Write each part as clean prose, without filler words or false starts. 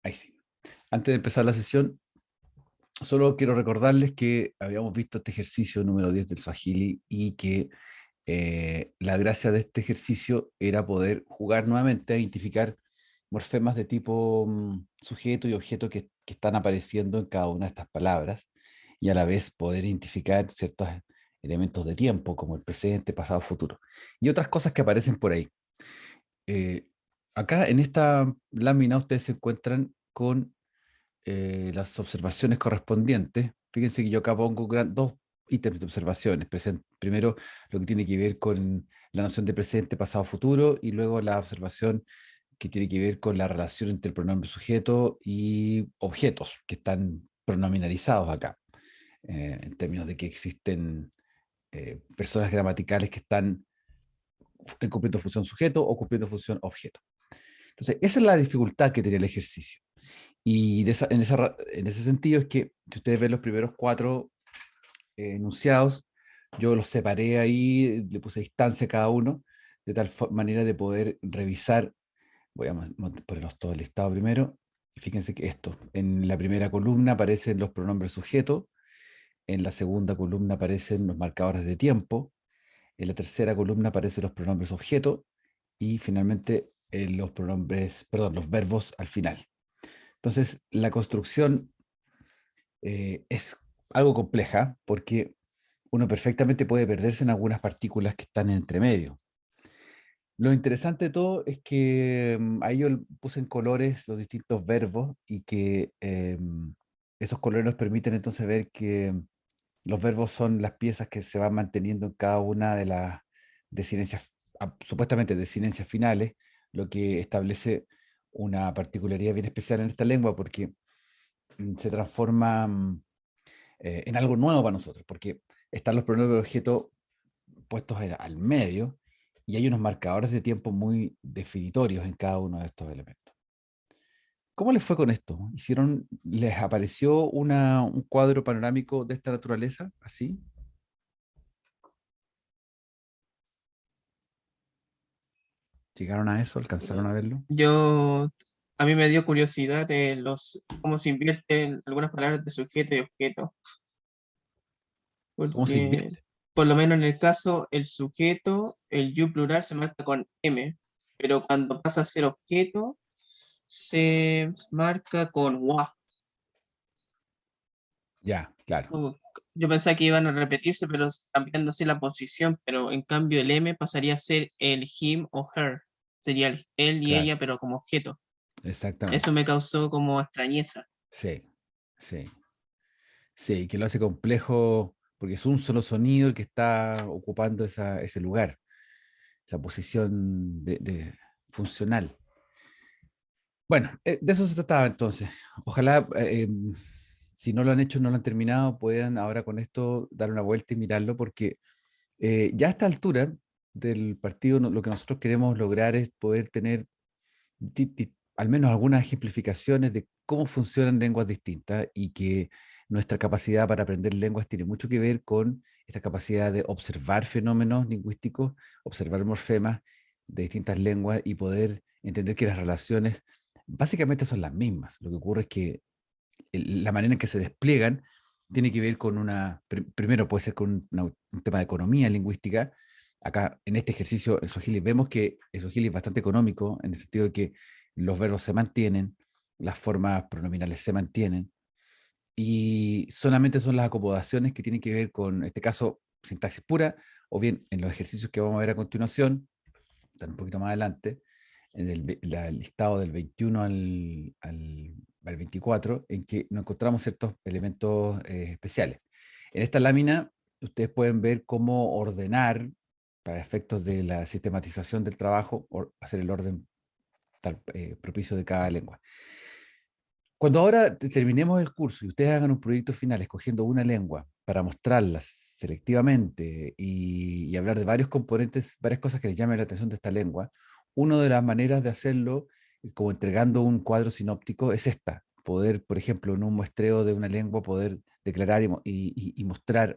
Ahí sí. Antes de empezar la sesión, solo quiero recordarles que habíamos visto este ejercicio número 10 del Swahili y que la gracia de este ejercicio era poder jugar nuevamente a identificar morfemas de tipo sujeto y objeto que están apareciendo en cada una de estas palabras y a la vez poder identificar ciertos elementos de tiempo como el presente, pasado, futuro y otras cosas que aparecen por ahí. Eh, Acá en esta lámina ustedes se encuentran con las observaciones correspondientes. Fíjense que yo acá pongo dos ítems de observaciones. Primero, lo que tiene que ver con la noción de presente, pasado, futuro, y luego la observación que tiene que ver con la relación entre el pronombre sujeto y objetos que están pronominalizados acá, en términos de que existen personas gramaticales que están cumpliendo función sujeto o cumpliendo función objeto. Entonces, esa es la dificultad que tenía el ejercicio. Y en ese sentido es que, si ustedes ven los primeros cuatro enunciados, yo los separé ahí, le puse distancia a cada uno, de tal manera de poder revisar. Voy a ponerlos todos listados primero. Y fíjense que esto, en la primera columna aparecen los pronombres sujetos, en la segunda columna aparecen los marcadores de tiempo, en la tercera columna aparecen los pronombres objeto y finalmente los pronombres, perdón, los verbos al final. Entonces, la construcción es algo compleja porque uno perfectamente puede perderse en algunas partículas que están entre medio. Lo interesante de todo es que ahí yo puse en colores los distintos verbos y que esos colores nos permiten entonces ver que los verbos son las piezas que se van manteniendo en cada una de las desinencias, supuestamente desinencias finales, lo que establece una particularidad bien especial en esta lengua porque se transforma en algo nuevo para nosotros, porque están los pronombres de objeto puestos al medio y hay unos marcadores de tiempo muy definitorios en cada uno de estos elementos. ¿Cómo les fue con esto? ¿Les apareció un cuadro panorámico de esta naturaleza? ¿Así? ¿Llegaron a eso? ¿Alcanzaron a verlo? Yo, a mí me dio curiosidad cómo se invierten algunas palabras de sujeto y objeto, ¿Cómo se porque invierte? por lo menos en el caso, el sujeto, el you plural se marca con M, pero cuando pasa a ser objeto, se marca con wa. Ya, claro. Uh, Yo pensaba que iban a repetirse, pero cambiando así la posición, pero en cambio el M pasaría a ser el him o her, sería el él y Claro, ella, pero como objeto. Eso exactamente. me causó como extrañeza. Sí, sí. Sí, que lo hace complejo porque es un solo sonido el que está ocupando ese lugar, esa posición funcional. Bueno, de eso se trataba entonces. Ojalá, si no lo han hecho, no lo han terminado, puedan ahora con esto dar una vuelta y mirarlo, porque ya a esta altura del partido lo que nosotros queremos lograr es poder tener al menos algunas ejemplificaciones de cómo funcionan lenguas distintas y que nuestra capacidad para aprender lenguas tiene mucho que ver con esta capacidad de observar fenómenos lingüísticos, observar morfemas de distintas lenguas y poder entender que las relaciones básicamente son las mismas. Lo que ocurre es que la manera en que se despliegan tiene que ver con primero puede ser con un tema de economía lingüística. Acá en este ejercicio, el Swahili, vemos que el Swahili es bastante económico en el sentido de que los verbos se mantienen, las formas pronominales se mantienen, y solamente son las acomodaciones que tienen que ver con, en este caso, sintaxis pura, o bien en los ejercicios que vamos a ver a continuación, están un poquito más adelante, en el listado del 21 al 24, en que nos encontramos ciertos elementos especiales. En esta lámina, ustedes pueden ver cómo ordenar, para efectos de la sistematización del trabajo, hacer el orden propicio de cada lengua. Cuando ahora terminemos el curso y ustedes hagan un proyecto final escogiendo una lengua para mostrarlas selectivamente y hablar de varios componentes, varias cosas que les llamen la atención de esta lengua, una de las maneras de hacerlo, como entregando un cuadro sinóptico, es esta. Poder, por ejemplo, en un muestreo de una lengua, poder declarar y mostrar,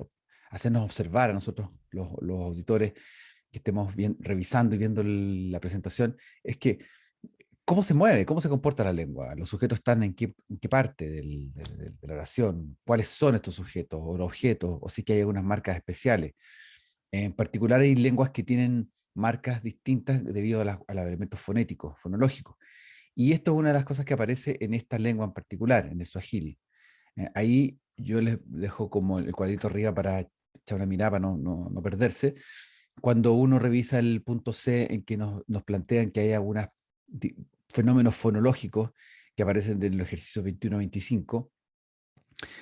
hacernos observar a nosotros, los auditores, que estemos bien, revisando y viendo la presentación, es que ¿Cómo se mueve? ¿Cómo se comporta la lengua? ¿Los sujetos están en qué parte de la oración? ¿Cuáles son estos sujetos o los objetos? ¿O sí que hay algunas marcas especiales? En particular hay lenguas que tienen marcas distintas debido a los elementos fonéticos, fonológicos. Y esto es una de las cosas que aparece en esta lengua en particular, en el Swahili. Ahí yo les dejo como el cuadrito arriba para echar una mirada, para no perderse. Cuando uno revisa el punto C en que nos plantean que hay algunos fenómenos fonológicos que aparecen en los ejercicios 21-25,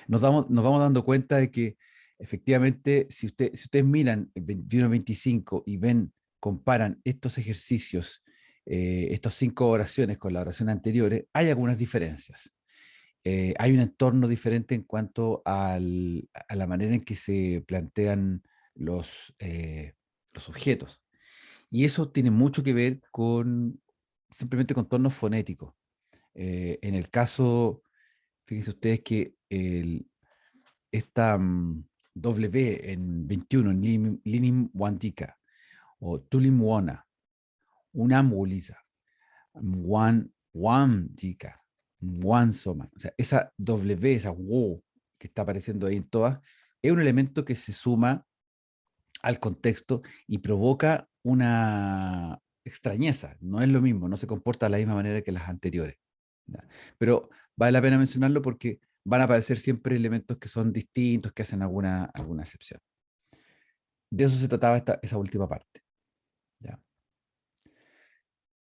nos vamos dando cuenta de que efectivamente, si ustedes miran el 21-25 y ven, comparan estos ejercicios, estas 5 oraciones con las oraciones anteriores, hay algunas diferencias. Hay un entorno diferente en cuanto a la manera en que se plantean los objetos. Y eso tiene mucho que ver con simplemente con tonos fonéticos. En el caso, fíjense ustedes que esta W en 21, Linim Wantika, o Tulim Wana, Unam Wuliza, Wan Tika, Wan Soma. O sea, esa W, esa Wo que está apareciendo ahí en todas, es un elemento que se suma al contexto y provoca una extrañeza. No es lo mismo, no se comporta de la misma manera que las anteriores. ¿Ya? Pero vale la pena mencionarlo porque van a aparecer siempre elementos que son distintos, que hacen alguna excepción. De eso se trataba esa última parte. ¿Ya?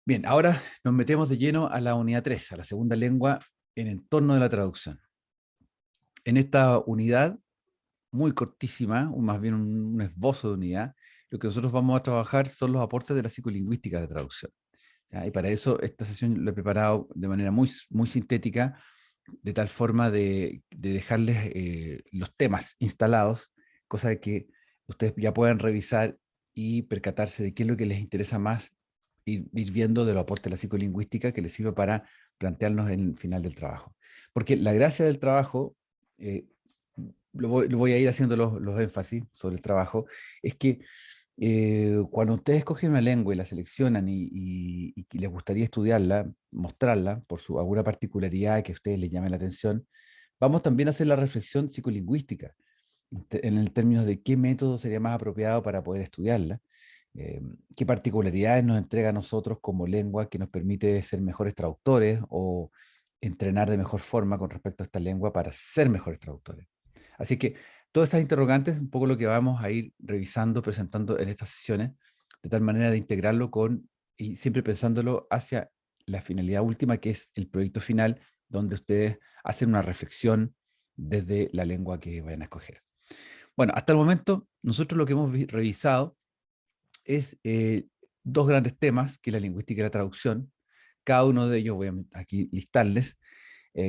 Bien, ahora nos metemos de lleno a la unidad 3, a la segunda lengua en entorno de la traducción. En esta unidad, muy cortísima, o más bien un esbozo de unidad, lo que nosotros vamos a trabajar son los aportes de la psicolingüística de la traducción. ¿Ya? Y para eso esta sesión la he preparado de manera muy sintética, de tal forma de dejarles los temas instalados, cosa de que ustedes ya puedan revisar y percatarse de qué es lo que les interesa más, ir viendo de los aportes de la psicolingüística que les sirve para plantearnos en el final del trabajo. Porque la gracia del trabajo, eh, lo voy a ir haciendo los énfasis sobre el trabajo, es que cuando ustedes cogen una lengua y la seleccionan y que les gustaría estudiarla, mostrarla por alguna particularidad que a ustedes les llame la atención, vamos también a hacer la reflexión psicolingüística en el término de qué método sería más apropiado para poder estudiarla, eh, qué particularidades nos entrega a nosotros como lengua que nos permite ser mejores traductores o entrenar de mejor forma con respecto a esta lengua para ser mejores traductores. Así que todas esas interrogantes, un poco lo que vamos a ir revisando, presentando en estas sesiones, de tal manera de integrarlo y siempre pensándolo hacia la finalidad última, que es el proyecto final, donde ustedes hacen una reflexión desde la lengua que vayan a escoger. Bueno, hasta el momento, nosotros lo que hemos revisado es 2 grandes temas, que es la lingüística y la traducción. Cada uno de ellos, voy a aquí listarles,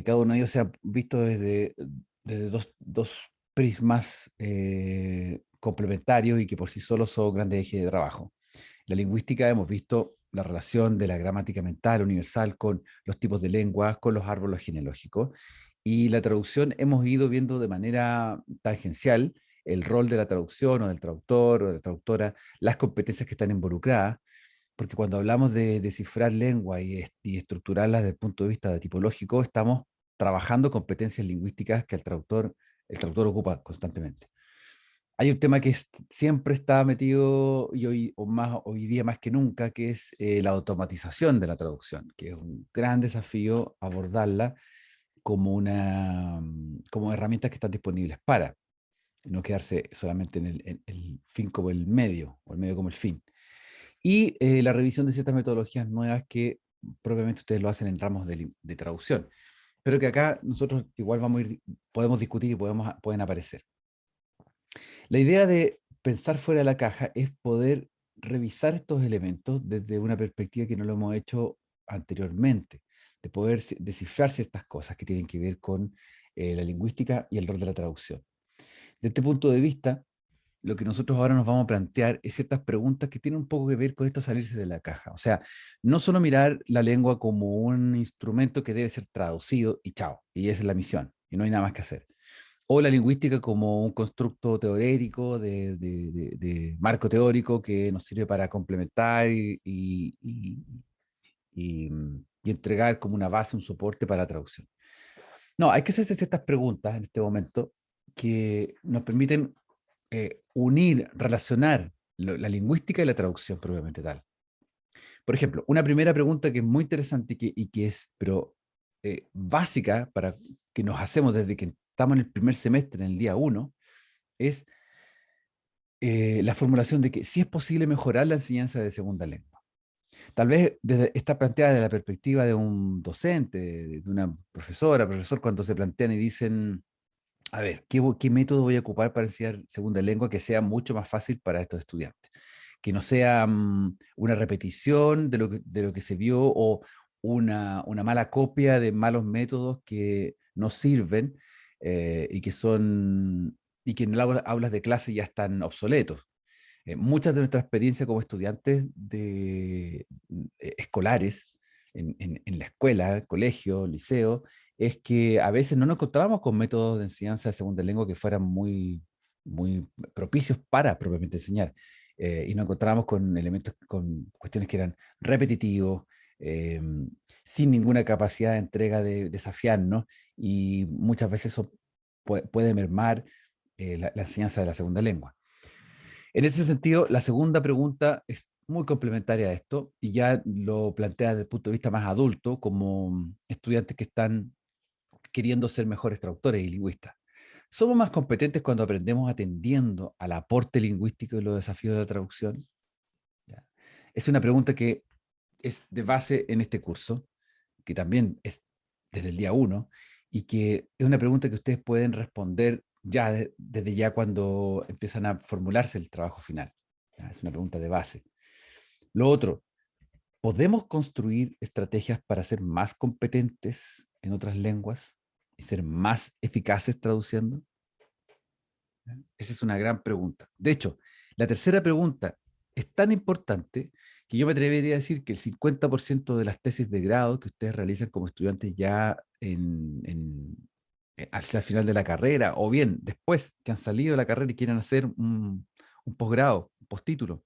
cada uno de ellos se ha visto desde dos prismas complementarios y que por sí solos son grandes ejes de trabajo. La lingüística hemos visto la relación de la gramática mental universal con los tipos de lenguas, con los árboles genealógicos. Y la traducción hemos ido viendo de manera tangencial el rol de la traducción o del traductor o de la traductora, las competencias que están involucradas, porque cuando hablamos de descifrar lengua y estructurarlas desde el punto de vista de tipológico, estamos trabajando competencias lingüísticas que el traductor ocupa constantemente. Hay un tema que siempre está metido y hoy día más que nunca, que es la automatización de la traducción, que es un gran desafío abordarla como herramientas que están disponibles para no quedarse solamente en el fin como el medio, o el medio como el fin. Y la revisión de ciertas metodologías nuevas que propiamente ustedes lo hacen en ramos de traducción, pero que acá nosotros igual podemos discutir y pueden aparecer. La idea de pensar fuera de la caja es poder revisar estos elementos desde una perspectiva que no lo hemos hecho anteriormente, de poder descifrar ciertas cosas que tienen que ver con la lingüística y el rol de la traducción. De este punto de vista, lo que nosotros ahora nos vamos a plantear es ciertas preguntas que tienen un poco que ver con esto salirse de la caja. O sea, no solo mirar la lengua como un instrumento que debe ser traducido y chao, y esa es la misión, y no hay nada más que hacer, o la lingüística como un constructo teórico de marco teórico que nos sirve para complementar y y entregar como una base, un soporte para la traducción. No, hay que hacerse ciertas preguntas en este momento que nos permiten unir, relacionar la lingüística y la traducción propiamente tal. Por ejemplo, una primera pregunta que es muy interesante y que es, pero básica para que nos hacemos desde que estamos en el primer semestre, en el día uno, es la formulación de que si es posible mejorar la enseñanza de segunda lengua. Tal vez está planteada desde la perspectiva de un docente, de una profesora, profesor, cuando se plantean y dicen, a ver, ¿qué método voy a ocupar para enseñar segunda lengua que sea mucho más fácil para estos estudiantes? Que no sea una repetición de lo que se vio o una mala copia de malos métodos que no sirven y que son y que en aulas de clase ya están obsoletos. Muchas de nuestras experiencias como estudiantes escolares en la escuela, colegio, liceo, es que a veces no nos encontrábamos con métodos de enseñanza de segunda lengua que fueran muy propicios para propiamente enseñar. Y nos encontrábamos con elementos, con cuestiones que eran repetitivos, eh, sin ninguna capacidad de entrega de desafiarnos, y muchas veces eso puede mermar la enseñanza de la segunda lengua. En ese sentido, la segunda pregunta es muy complementaria a esto y ya lo plantea desde el punto de vista más adulto, como estudiantes que están queriendo ser mejores traductores y lingüistas. ¿Somos más competentes cuando aprendemos atendiendo al aporte lingüístico y los desafíos de la traducción? Ya. Es una pregunta que es de base en este curso, que también es desde el día uno, y que es una pregunta que ustedes pueden responder ya desde ya cuando empiezan a formularse el trabajo final. ¿Ya? Es una pregunta de base. Lo otro, ¿podemos construir estrategias para ser más competentes en otras lenguas y ser más eficaces traduciendo? Esa es una gran pregunta. De hecho, la tercera pregunta es tan importante que yo me atrevería a decir que el 50% de las tesis de grado que ustedes realizan como estudiantes ya hacia el final de la carrera, o bien después que han salido de la carrera y quieren hacer un posgrado, un postítulo.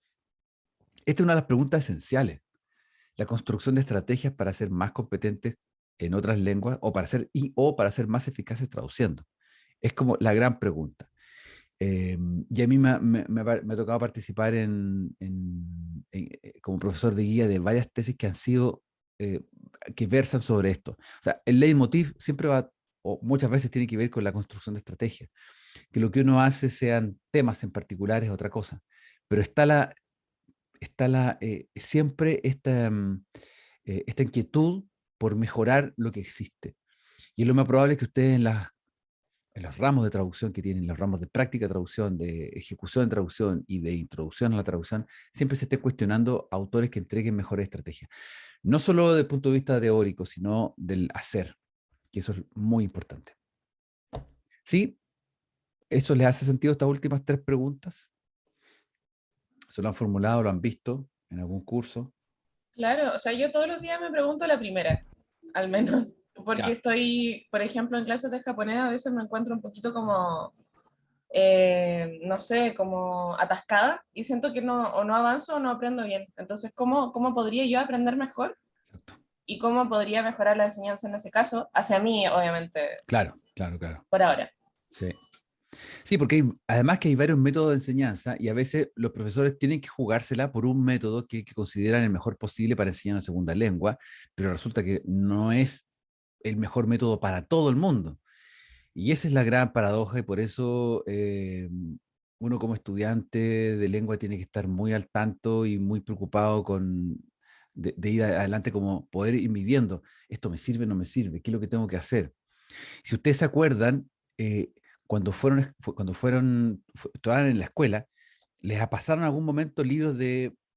Esta es una de las preguntas esenciales. La construcción de estrategias para ser más competentes en otras lenguas o para ser más eficaces traduciendo. Es como la gran pregunta. Y a mí me ha tocado participar como profesor de guía de varias tesis que han sido, eh, que versan sobre esto. O sea, el leitmotiv siempre va, o muchas veces tiene que ver con la construcción de estrategias. Que lo que uno hace sean temas en particular es otra cosa. Pero está siempre esta inquietud por mejorar lo que existe. Y lo más probable es que ustedes en los ramos de traducción que tienen, los ramos de práctica de traducción, de ejecución de traducción y de introducción a la traducción, siempre se esté cuestionando autores que entreguen mejores estrategias. No solo desde el punto de vista teórico, sino del hacer, que eso es muy importante. ¿Sí? ¿Eso les hace sentido estas últimas tres preguntas? ¿Se lo han formulado, lo han visto en algún curso? Claro, o sea, yo todos los días me pregunto la primera, al menos, porque Ya, estoy, por ejemplo, en clases de japonés a veces me encuentro un poquito como, no sé, como atascada y siento que no, o no avanzo o no aprendo bien. Entonces, ¿cómo podría yo aprender mejor? exacto. ¿Y cómo podría mejorar la enseñanza en ese caso? Hacia mí, obviamente, Claro, claro, claro. por ahora. Sí. Sí, porque además que hay varios métodos de enseñanza y a veces los profesores tienen que jugársela por un método que consideran el mejor posible para enseñar una segunda lengua, pero resulta que no es el mejor método para todo el mundo. Y esa es la gran paradoja y por eso uno como estudiante de lengua tiene que estar muy al tanto y muy preocupado de ir adelante, como poder ir midiendo, esto me sirve, no me sirve, qué es lo que tengo que hacer. Si ustedes se acuerdan, eh, estaban en la escuela, les pasaron en algún momento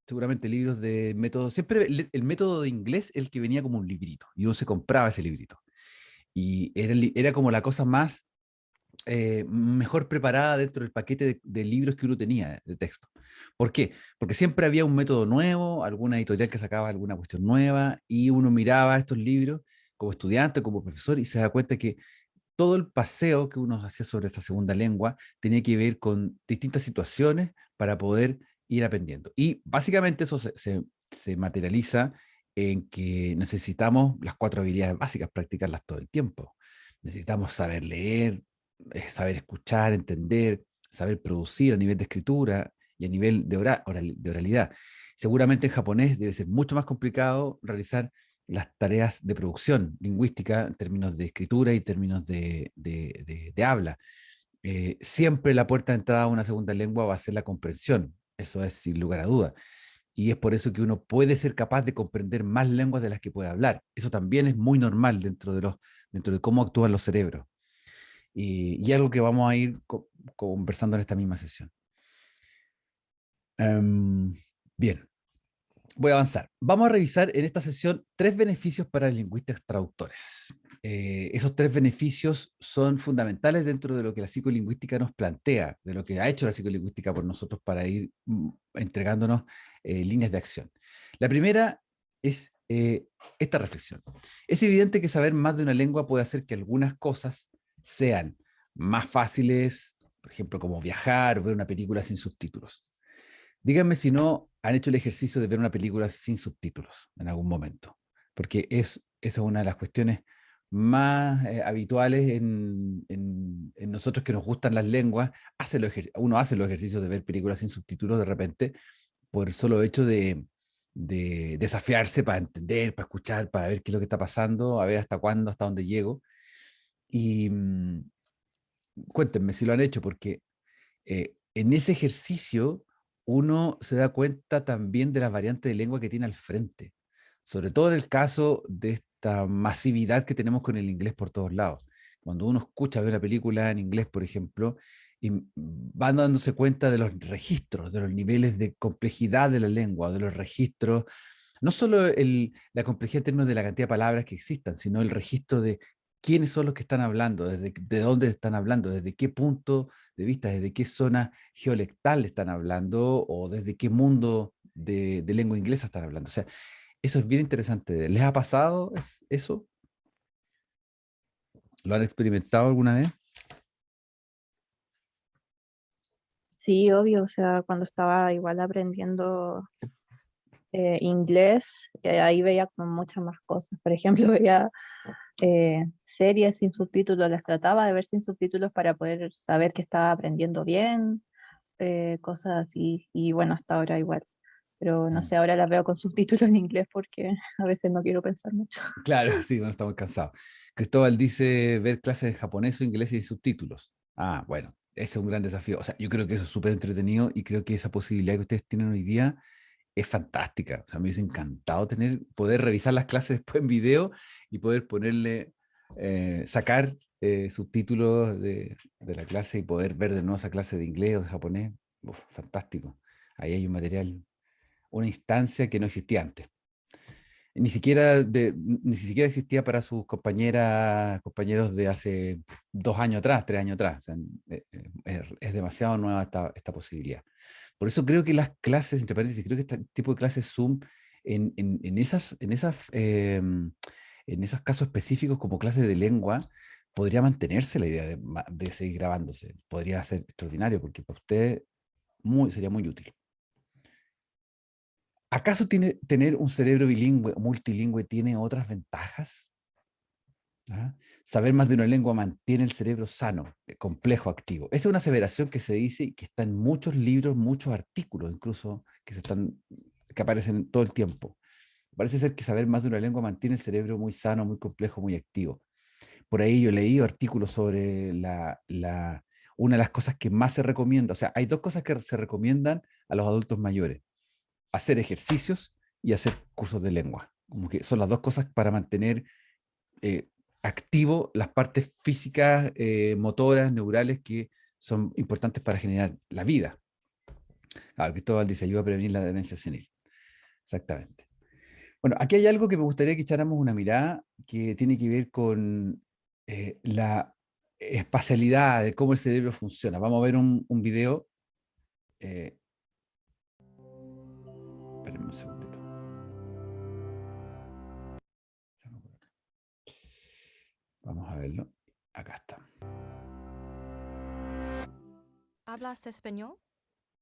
seguramente libros de método, siempre el método de inglés, el que venía como un librito, y uno se compraba ese librito. Y era como la cosa más mejor preparada dentro del paquete de libros que uno tenía de texto. ¿Por qué? Porque siempre había un método nuevo, alguna editorial que sacaba alguna cuestión nueva, y uno miraba estos libros como estudiante, como profesor, y se da cuenta que todo el paseo que uno hacía sobre esta segunda lengua tenía que ver con distintas situaciones para poder ir aprendiendo. Y básicamente eso se materializa en que necesitamos las 4 habilidades básicas, practicarlas todo el tiempo. Necesitamos saber leer, saber escuchar, entender, saber producir a nivel de escritura y a nivel de oralidad. Seguramente en japonés debe ser mucho más complicado realizar las tareas de producción lingüística en términos de escritura y términos de habla. Siempre la puerta de entrada a una segunda lengua va a ser la comprensión, eso es sin lugar a duda. Y es por eso que uno puede ser capaz de comprender más lenguas de las que puede hablar. Eso también es muy normal dentro de cómo actúan los cerebros. Y algo que vamos a ir conversando en esta misma sesión. Bien, voy a avanzar. Vamos a revisar en esta sesión 3 beneficios para lingüistas traductores. Esos 3 beneficios son fundamentales dentro de lo que la psicolingüística nos plantea, de lo que ha hecho la psicolingüística por nosotros para ir entregándonos líneas de acción. La primera es esta reflexión. Es evidente que saber más de una lengua puede hacer que algunas cosas sean más fáciles, por ejemplo, como viajar o ver una película sin subtítulos. Díganme si no han hecho el ejercicio de ver una película sin subtítulos en algún momento, porque esa es una de las cuestiones más habituales en nosotros que nos gustan las lenguas. Uno hace los ejercicios de ver películas sin subtítulos de repente por el solo hecho de desafiarse para entender, para escuchar, para ver qué es lo que está pasando, a ver hasta cuándo, hasta dónde llego. Y cuéntenme si lo han hecho, porque en ese ejercicio uno se da cuenta también de las variantes de lengua que tiene al frente, sobre todo en el caso de esta masividad que tenemos con el inglés por todos lados. Cuando uno escucha ver una película en inglés, por ejemplo, y van dándose cuenta de los registros, de los niveles de complejidad de la lengua, de los registros, no solo la complejidad en términos de la cantidad de palabras que existan, sino el registro de quiénes son los que están hablando, de dónde están hablando, desde qué punto de vista, desde qué zona geolectal están hablando o desde qué mundo de lengua inglesa están hablando. O sea, eso es bien interesante. ¿Les ha pasado eso? ¿Lo han experimentado alguna vez? Sí, obvio, o sea, cuando estaba igual aprendiendo inglés, ahí veía como muchas más cosas. Por ejemplo, veía series sin subtítulos, las trataba de ver sin subtítulos para poder saber que estaba aprendiendo bien, cosas así, y bueno, hasta ahora igual. Pero no sé, ahora las veo con subtítulos en inglés porque a veces no quiero pensar mucho. Claro, sí, no estamos cansados. Cristóbal dice ver clases de japonés o inglés y subtítulos. Ah, bueno, ese es un gran desafío. O sea, yo creo que eso es súper entretenido y creo que esa posibilidad que ustedes tienen hoy día es fantástica. O sea, me hubiese encantado poder revisar las clases después en video y poder ponerle, sacar subtítulos de la clase y poder ver de nuevo esa clase de inglés o de japonés. Uf, fantástico. Ahí hay un material, una instancia que no existía antes. Ni siquiera existía para sus compañeros de hace 2 años atrás, 3 años atrás. O sea, es demasiado nueva esta posibilidad. Por eso creo que las clases, entre paréntesis, creo que este tipo de clases Zoom en esos casos específicos como clases de lengua, podría mantenerse la idea de seguir grabándose. Podría ser extraordinario porque para usted sería muy útil. ¿Acaso tener un cerebro bilingüe o multilingüe tiene otras ventajas? ¿Ah? Saber más de una lengua mantiene el cerebro sano, complejo, activo. Esa es una aseveración que se dice y que está en muchos libros, muchos artículos, incluso que aparecen todo el tiempo. Parece ser que saber más de una lengua mantiene el cerebro muy sano, muy complejo, muy activo. Por ahí yo he leído artículos sobre una de las cosas que más se recomienda. O sea, hay 2 cosas que se recomiendan a los adultos mayores: hacer ejercicios y hacer cursos de lengua. Como que son las 2 cosas para mantener activo las partes físicas, motoras, neurales que son importantes para generar la vida. Claro, Cristóbal dice, ayuda a prevenir la demencia senil. Exactamente. Bueno, aquí hay algo que me gustaría que echáramos una mirada que tiene que ver con la espacialidad de cómo el cerebro funciona. Vamos a ver un video. Espérenme un segundito. Vamos a verlo. Acá está. Hablas español?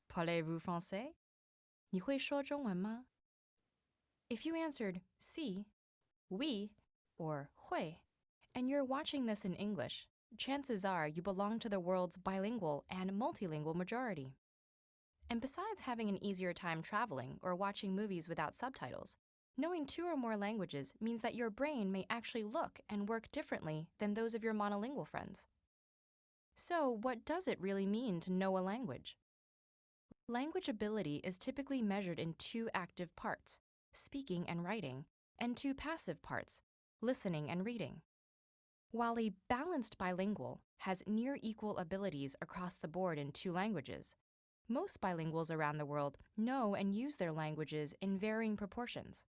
Parlez-vous français? 你会说中文吗 If you answered si, oui, or hui, and you're watching this in English, chances are you belong to the world's bilingual and multilingual majority. And besides having an easier time traveling or watching movies without subtitles, knowing 2 or more languages means that your brain may actually look and work differently than those of your monolingual friends. So, what does it really mean to know a language? Language ability is typically measured in 2 active parts, speaking and writing, and 2 passive parts, listening and reading. While a balanced bilingual has near equal abilities across the board in 2 languages, most bilinguals around the world know and use their languages in varying proportions.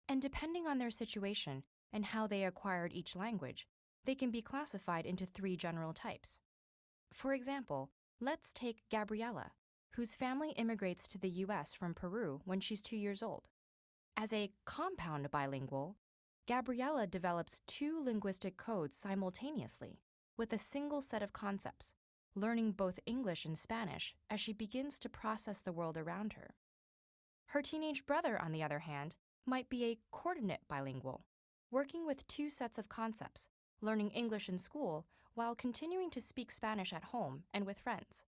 And depending on their situation and how they acquired each language, they can be classified into 3 general types. For example, let's take Gabriella, whose family immigrates to the US from Peru when she's 2 years old. As a compound bilingual, Gabriella develops 2 linguistic codes simultaneously with a single set of concepts, learning both English and Spanish as she begins to process the world around her. Her teenage brother, on the other hand, might be a coordinate bilingual, working with 2 sets of concepts, learning English in school while continuing to speak Spanish at home and with friends.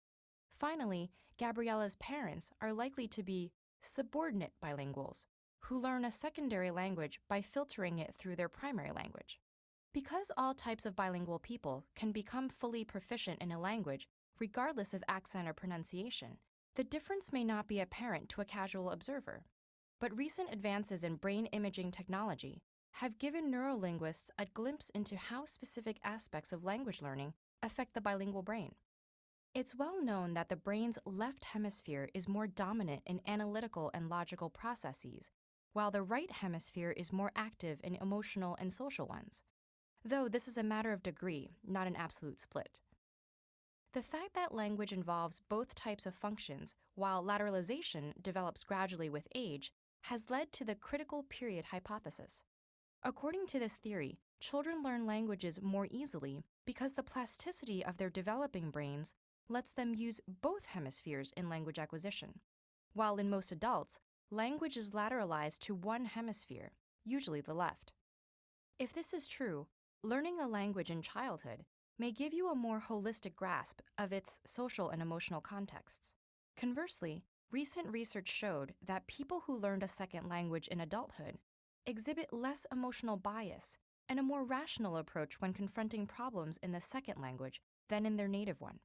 Finally, Gabriella's parents are likely to be subordinate bilinguals, who learn a secondary language by filtering it through their primary language. Because all types of bilingual people can become fully proficient in a language regardless of accent or pronunciation, the difference may not be apparent to a casual observer. But recent advances in brain imaging technology have given neurolinguists a glimpse into how specific aspects of language learning affect the bilingual brain. It's well known that the brain's left hemisphere is more dominant in analytical and logical processes, while the right hemisphere is more active in emotional and social ones. Though this is a matter of degree, not an absolute split. The fact that language involves both types of functions, while lateralization develops gradually with age, has led to the critical period hypothesis. According to this theory, children learn languages more easily because the plasticity of their developing brains lets them use both hemispheres in language acquisition, while in most adults, language is lateralized to one hemisphere, usually the left. If this is true, learning a language in childhood may give you a more holistic grasp of its social and emotional contexts. Conversely, recent research showed that people who learned a second language in adulthood exhibit less emotional bias and a more rational approach when confronting problems in the second language than in their native one.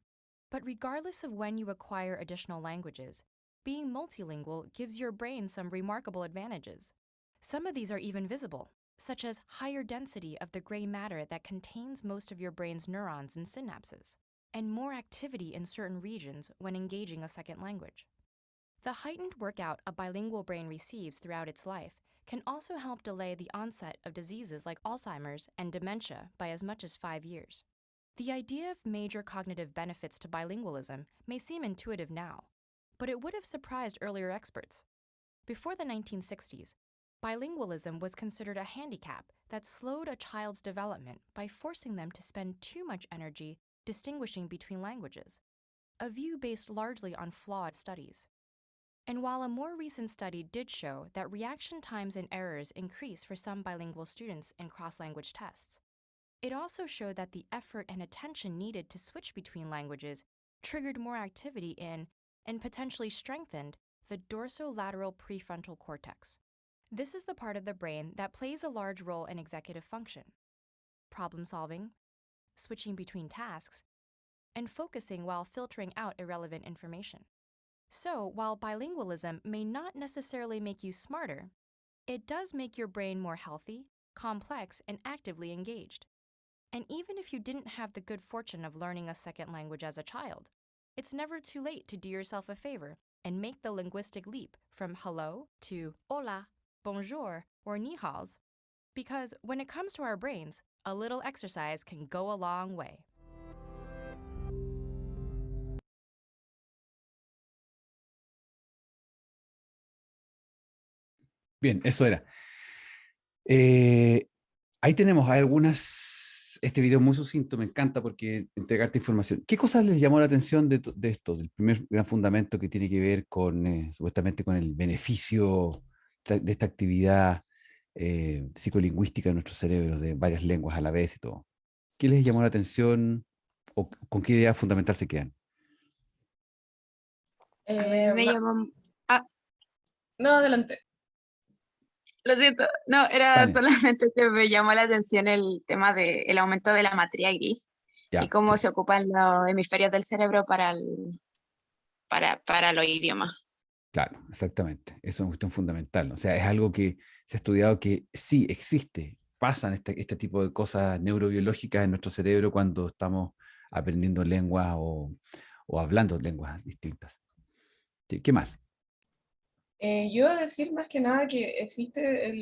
But regardless of when you acquire additional languages, being multilingual gives your brain some remarkable advantages. Some of these are even visible, such as higher density of the gray matter that contains most of your brain's neurons and synapses, and more activity in certain regions when engaging a second language. The heightened workout a bilingual brain receives throughout its life can also help delay the onset of diseases like Alzheimer's and dementia by as much as 5 years. The idea of major cognitive benefits to bilingualism may seem intuitive now, but it would have surprised earlier experts. Before the 1960s, bilingualism was considered a handicap that slowed a child's development by forcing them to spend too much energy distinguishing between languages, a view based largely on flawed studies. And while a more recent study did show that reaction times and errors increase for some bilingual students in cross-language tests, it also showed that the effort and attention needed to switch between languages triggered more activity in, and potentially strengthened, the dorsolateral prefrontal cortex. This is the part of the brain that plays a large role in executive function, problem solving, switching between tasks, and focusing while filtering out irrelevant information. So, while bilingualism may not necessarily make you smarter, it does make your brain more healthy, complex, and actively engaged. And even if you didn't have the good fortune of learning a second language as a child, it's never too late to do yourself a favor and make the linguistic leap from hello to hola, bonjour, or ni haos. Because when it comes to our brains, a little exercise can go a long way. Bien, eso era. Ahí tenemos este video muy sucinto, me encanta porque entregarte información. ¿Qué cosas les llamó la atención de esto? Del primer gran fundamento que tiene que ver con, supuestamente, con el beneficio de esta actividad psicolingüística de nuestro cerebro, de varias lenguas a la vez y todo. ¿Qué les llamó la atención o con qué idea fundamental se quedan? A mí me llamó... Ah, No, adelante. lo siento. No, era Tania, solamente que me llamó la atención el tema del aumento de la materia gris y ya, cómo sí, se ocupan los hemisferios del cerebro para los idiomas. claro, exactamente. Eso es una cuestión fundamental, ¿no? O sea, es algo que se ha estudiado que sí existe, pasan este tipo de cosas neurobiológicas en nuestro cerebro cuando estamos aprendiendo lenguas o hablando lenguas distintas. Sí, ¿qué más? Yo iba a decir más que nada que existe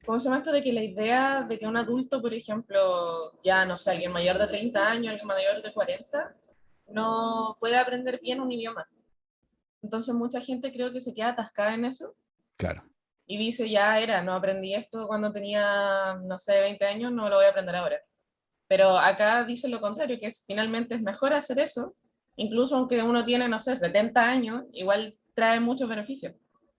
¿cómo se llama esto? De que la idea de que un adulto, por ejemplo, ya no sé, alguien mayor de 30 años, alguien mayor de 40, no puede aprender bien un idioma. Entonces mucha gente creo que se queda atascada en eso Claro, y dice, ya era, no aprendí esto cuando tenía, no sé, 20 años, no lo voy a aprender ahora. Pero acá dice lo contrario, que finalmente es mejor hacer eso, incluso aunque uno tiene, no sé, 70 años, igual trae muchos beneficios.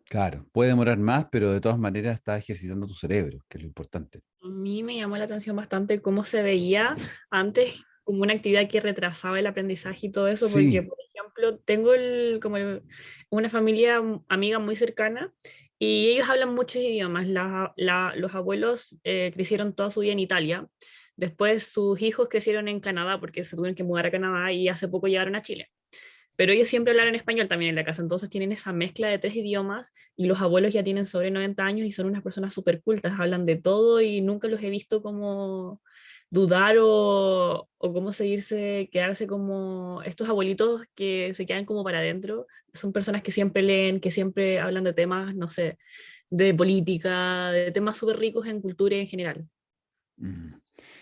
claro. Puede demorar más, pero de todas maneras está ejercitando tu cerebro, que es lo importante. A mí me llamó la atención bastante cómo se veía antes como una actividad que retrasaba el aprendizaje y todo eso, porque, Sí, por ejemplo, tengo una familia amiga muy cercana y ellos hablan muchos idiomas. Los abuelos crecieron toda su vida en Italia, después sus hijos crecieron en Canadá porque se tuvieron que mudar a Canadá y hace poco llegaron a Chile. Pero ellos siempre hablaron español también en la casa, entonces tienen esa mezcla de tres idiomas y los abuelos ya tienen sobre 90 años y son unas personas súper cultas, hablan de todo y nunca los he visto como dudar o cómo seguirse, quedarse como estos abuelitos que se quedan como para adentro. Son personas que siempre leen, que siempre hablan de temas, no sé, de política, de temas súper ricos en cultura y en general. mm,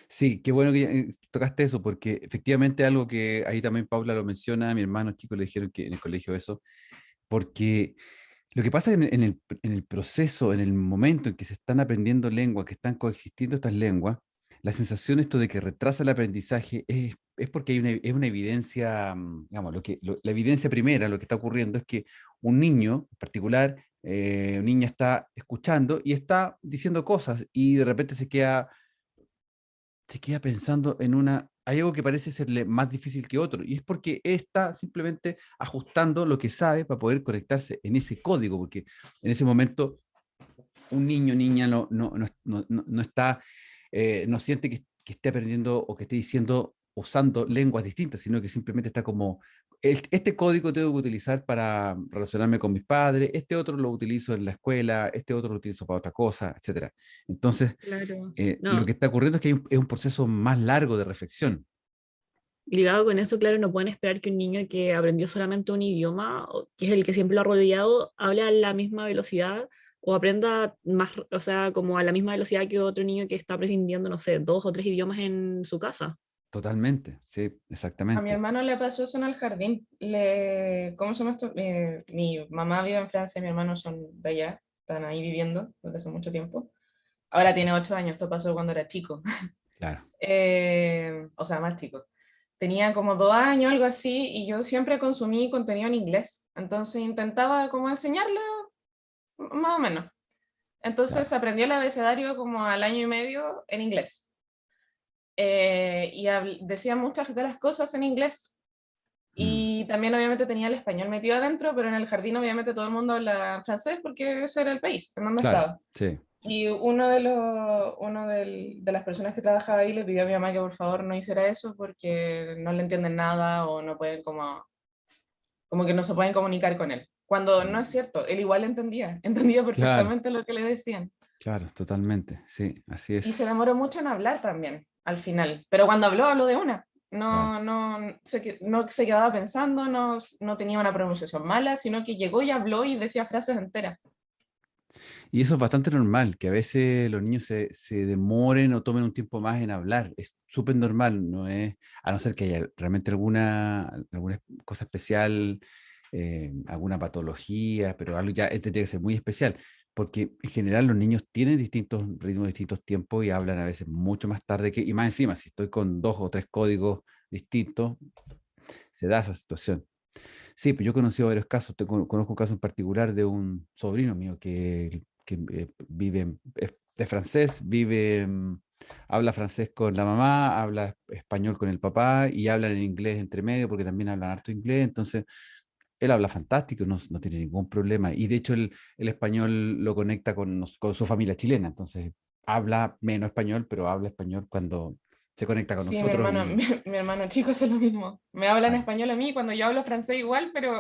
sí, qué bueno que tocaste eso, porque efectivamente algo que ahí también Paula lo menciona, a mi hermano chico le dijeron que en el colegio eso, porque lo que pasa en el proceso, en el momento en que se están aprendiendo lenguas, que están coexistiendo estas lenguas, la sensación esto de que retrasa el aprendizaje es porque es una evidencia, digamos, la evidencia primera, lo que está ocurriendo es que un niño en particular, un niña está escuchando y está diciendo cosas y de repente se queda pensando en hay algo que parece serle más difícil que otro, y es porque está simplemente ajustando lo que sabe para poder conectarse en ese código, porque en ese momento un niño, niña no está, no siente que esté aprendiendo o que esté diciendo, usando lenguas distintas, sino que simplemente está como, este código tengo que utilizar para relacionarme con mis padres, este otro lo utilizo en la escuela, este otro lo utilizo para otra cosa, etcétera. Entonces, Claro. lo No, que está ocurriendo es que es un proceso más largo de reflexión. ligado con eso, claro, no pueden esperar que un niño que aprendió solamente un idioma, que es el que siempre lo ha rodeado, hable a la misma velocidad o aprenda más, o sea, como a la misma velocidad que otro niño que está aprendiendo, no sé, dos o tres idiomas en su casa. Totalmente, sí, A mi exactamente. hermano le pasó eso en el jardín. ¿Cómo se llama esto? Mi mamá vive en Francia, mi hermano son de allá, están ahí viviendo desde hace mucho tiempo. Ahora tiene 8 años, esto pasó cuando era chico. Claro. O sea, más chico. Tenía como 2 años, algo así, y yo siempre consumí contenido en inglés. Entonces intentaba como enseñarle más o menos. Entonces Claro. aprendió el abecedario como al año y medio en inglés. Y decía muchas de las cosas en inglés. Mm, Y también obviamente tenía el español metido adentro, pero en el jardín obviamente todo el mundo habla francés porque ese era el país en donde claro, estaba. sí, Y de las personas que trabajaba ahí le pidió a mi mamá que por favor no hiciera eso porque no le entienden nada o no pueden como que no se pueden comunicar con él. Cuando no es mm, cierto, él igual entendía, entendía claro, perfectamente lo que le decían. claro, totalmente, sí, así Y es, se demoró mucho en hablar también, al final. Pero cuando habló, habló de una. claro. No se quedaba pensando, no tenía una pronunciación mala, sino que llegó y habló y decía frases enteras. Y eso es bastante normal, que a veces los niños se demoren o tomen un tiempo más en hablar. Es súper normal, no es, a no ser que haya realmente alguna cosa especial, alguna patología, pero algo ya tendría que ser muy especial, porque en general los niños tienen distintos ritmos, distintos tiempos y hablan a veces mucho más tarde y más encima, si estoy con dos o tres códigos distintos, se da esa situación. Sí, pues yo he conocido varios casos. Conozco un caso en particular de un sobrino mío que vive, es de francés, habla francés con la mamá, habla español con el papá y hablan en inglés entre medio porque también hablan harto inglés. Entonces, él habla fantástico, no tiene ningún problema. Y de hecho, el español lo conecta con su familia chilena. Entonces, habla menos español, pero habla español cuando se conecta con Sí, mi nosotros hermano, y mi hermano chico hace lo mismo. Me habla en ah, español a mí cuando yo hablo francés igual, pero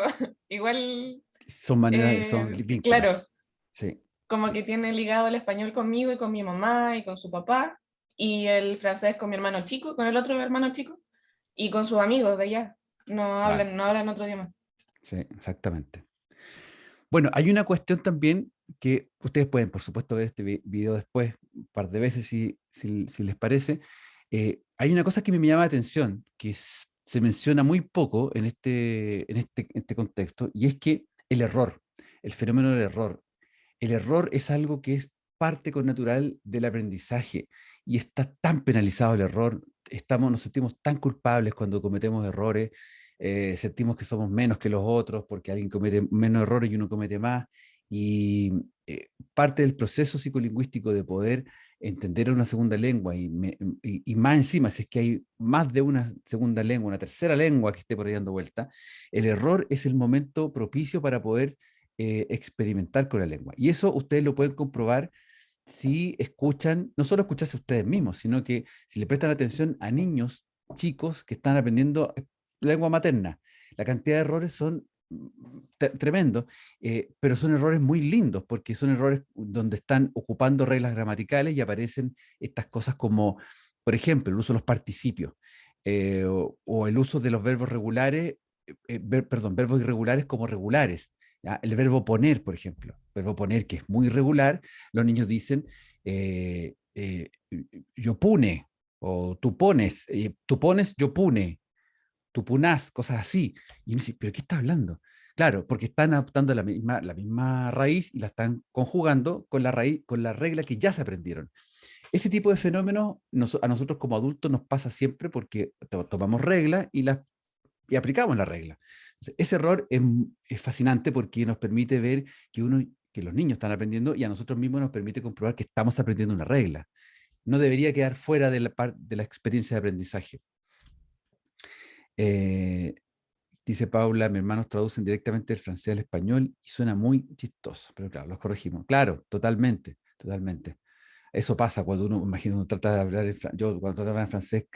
igual, son maneras, son claro, vínculos. Sí, como sí, que tiene ligado el español conmigo y con mi mamá y con su papá, y el francés con mi hermano chico, con el otro hermano chico, y con sus amigos de allá. claro, No hablan otro idioma. sí, exactamente. Bueno, hay una cuestión también que ustedes pueden, por supuesto, ver este video después un par de veces si les parece. Hay una cosa que me llama la atención, que se menciona muy poco en este contexto, y es que el error, el fenómeno del error. El error es algo que es parte connatural del aprendizaje y está tan penalizado el error, nos sentimos tan culpables cuando cometemos errores, sentimos que somos menos que los otros porque alguien comete menos errores y uno comete más. Y parte del proceso psicolingüístico de poder entender una segunda lengua y más encima, si es que hay más de una segunda lengua, una tercera lengua que esté por ahí dando vuelta, el error es el momento propicio para poder experimentar con la lengua. Y eso ustedes lo pueden comprobar si escuchan, no solo escucharse ustedes mismos, sino que si le prestan atención a niños chicos que están aprendiendo lengua materna. La cantidad de errores son tremendos, pero son errores muy lindos, porque son errores donde están ocupando reglas gramaticales y aparecen estas cosas como, por ejemplo, el uso de los participios, o el uso de los verbos regulares, perdón, verbos irregulares como regulares. ¿Ya? El verbo poner, por ejemplo, verbo poner que es muy irregular, los niños dicen yo pune, o tú pones, yo pune, tú punás, cosas así. Y uno dice, ¿pero qué está hablando? Claro, porque están adoptando la misma raíz y la están conjugando con la raíz, con la regla que ya se aprendieron. Ese tipo de fenómenos a nosotros como adultos nos pasa siempre porque tomamos reglas y aplicamos la regla. Entonces, ese error es fascinante porque nos permite ver que los niños están aprendiendo y a nosotros mismos nos permite comprobar que estamos aprendiendo una regla. No debería quedar fuera de la experiencia de aprendizaje. Eh, Dice Paula, mis hermanos traducen directamente del francés al español y suena muy chistoso, pero claro, los corregimos. Claro, totalmente, totalmente. Eso pasa cuando uno trata de hablar yo cuando trato de hablar en francés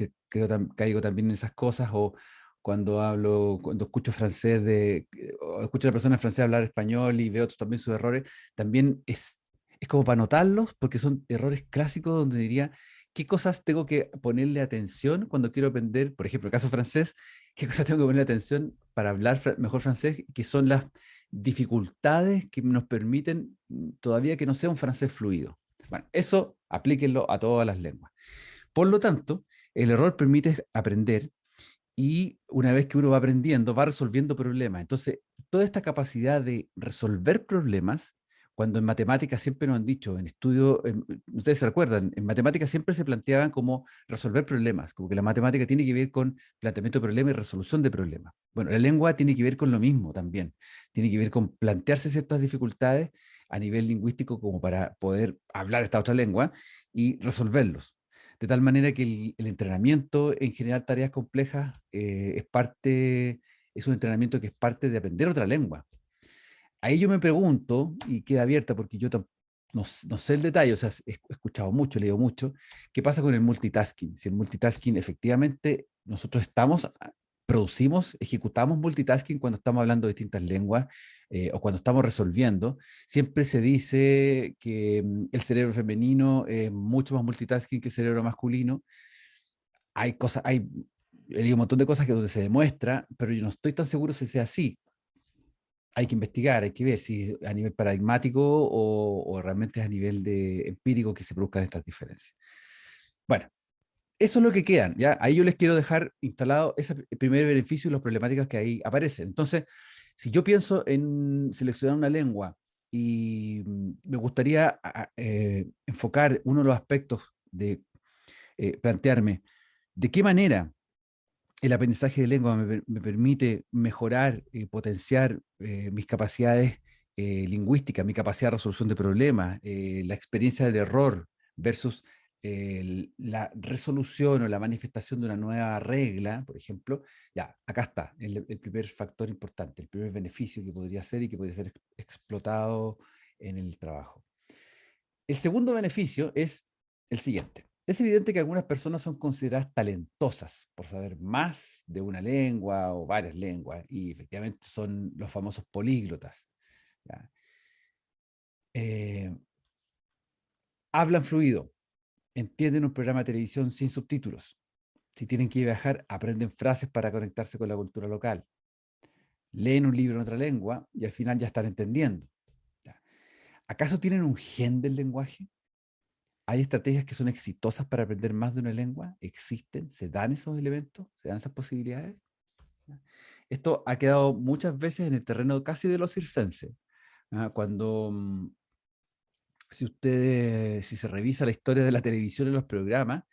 caigo también en esas cosas, o cuando escucho francés o escucho a una persona en francés hablar español y veo también sus errores, también es como para notarlos, porque son errores clásicos donde diría, ¿qué cosas tengo que ponerle atención cuando quiero aprender? Por ejemplo, el caso francés, ¿qué cosas tengo que ponerle atención para hablar mejor francés? Que son las dificultades que nos permiten todavía que no sea un francés fluido. Bueno, eso aplíquenlo a todas las lenguas. Por lo tanto, el error permite aprender y una vez que uno va aprendiendo, va resolviendo problemas. Entonces, toda esta capacidad de resolver problemas, cuando en matemáticas siempre nos han dicho, en estudio, ustedes se recuerdan, en matemáticas siempre se planteaban como resolver problemas, como que la matemática tiene que ver con planteamiento de problemas y resolución de problemas. Bueno, la lengua tiene que ver con lo mismo también, tiene que ver con plantearse ciertas dificultades a nivel lingüístico como para poder hablar esta otra lengua y resolverlos. De tal manera que el entrenamiento en generar tareas complejas es un entrenamiento que es parte de aprender otra lengua. Ahí yo me pregunto, y queda abierta porque yo no sé el detalle, o sea, he escuchado mucho, he leído mucho, ¿qué pasa con el multitasking? Si el multitasking efectivamente nosotros producimos, ejecutamos multitasking cuando estamos hablando de distintas lenguas, o cuando estamos resolviendo, siempre se dice que el cerebro femenino es mucho más multitasking que el cerebro masculino. Hay cosas, he leído un montón de cosas donde se demuestra, pero yo no estoy tan seguro si sea así. Hay que investigar, hay que ver si a nivel paradigmático o realmente es a nivel de empírico que se produzcan estas diferencias. Bueno, eso es lo que quedan, ¿ya? Ahí yo les quiero dejar instalado ese primer beneficio y las problemáticas que ahí aparecen. Entonces, si yo pienso en seleccionar una lengua y me gustaría enfocar uno de los aspectos de plantearme de qué manera el aprendizaje de lengua me permite mejorar y potenciar mis capacidades lingüísticas, mi capacidad de resolución de problemas, la experiencia del error versus la resolución o la manifestación de una nueva regla, por ejemplo, ya, acá está el primer factor importante, el primer beneficio que podría ser y que podría ser explotado en el trabajo. El segundo beneficio es el siguiente. Es evidente que algunas personas son consideradas talentosas por saber más de una lengua o varias lenguas, y efectivamente son los famosos políglotas. ¿Ya? Hablan fluido, entienden un programa de televisión sin subtítulos. Si tienen que viajar, aprenden frases para conectarse con la cultura local. Leen un libro en otra lengua y al final ya están entendiendo. ¿Ya? ¿Acaso tienen un gen del lenguaje? ¿Hay estrategias que son exitosas para aprender más de una lengua? ¿Existen? ¿Se dan esos elementos? ¿Se dan esas posibilidades? Esto ha quedado muchas veces en el terreno casi de lo circense. Cuando, si se revisa la historia de la televisión en los programas,